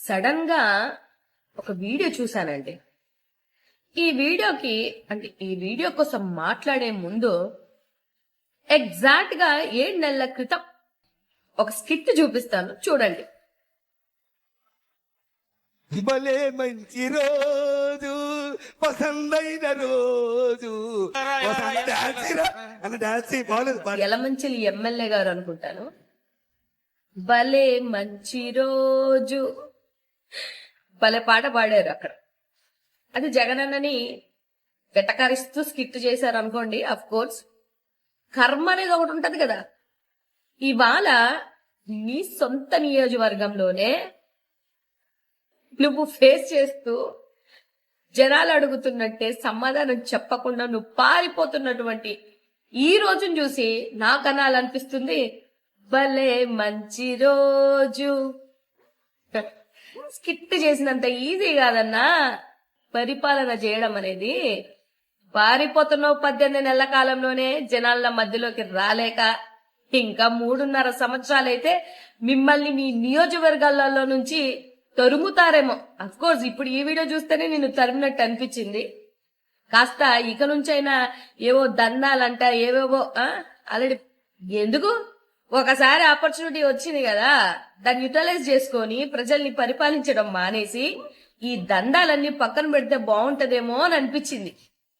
Sudden గా ఒక video చూశానండి. ఈ వీడియో కోసం మాట్లాడే ముందు ఎగ్జాక్ట్ గా 7 నెలల క్రితం ఒక స్కిట్ చూపిస్తాను, చూడండి. భలే మంచి రోజు, పసందైన రోజు. యలమంచిలి ఎమ్మెల్యే గారు అనుకుంటాను. భలే మంచి రోజు, భలే పాట పాడారు అక్కడ. అది జగనన్నని వెటకారిస్తూ స్కిట్ చేశారు అనుకోండి. అఫ్ కోర్స్ కర్మ అనేది ఒకటి ఉంటది కదా. ఇవాళ నీ సొంత నియోజకవర్గంలోనే నువ్వు ఫేస్ చేస్తూ జనాలు అడుగుతున్నట్టే సమాధానం చెప్పకుండా నువ్వు పారిపోతున్నటువంటి ఈ రోజును చూసి నాకు అనాలనిపిస్తుంది, భలే మంచి రోజు. స్కిట్ చేసినంత ఈజీ కాదన్నా పరిపాలన చేయడం అనేది. పారిపోతున్నావు 18 నెలల కాలంలోనే జనాల మధ్యలోకి రాలేక. ఇంకా 3.5 సంవత్సరాలైతే మిమ్మల్ని మీ నియోజకవర్గాలలో నుంచి తరుముతారేమో. అఫ్ కోర్స్ ఇప్పుడు ఈ వీడియో చూస్తేనే నిన్ను తరిమినట్టు అనిపించింది. కాస్త ఇక నుంచైనా ఏవో దందాలంట, ఏవేవో ఆల్రెడీ ఎందుకు, ఒకసారి ఆపర్చునిటీ వచ్చింది కదా, దాన్ని యూటిలైజ్ చేసుకొని ప్రజల్ని పరిపాలించడం మానేసి ఈ దందాలన్నీ పక్కన పెడితే బాగుంటదేమో అని అనిపించింది.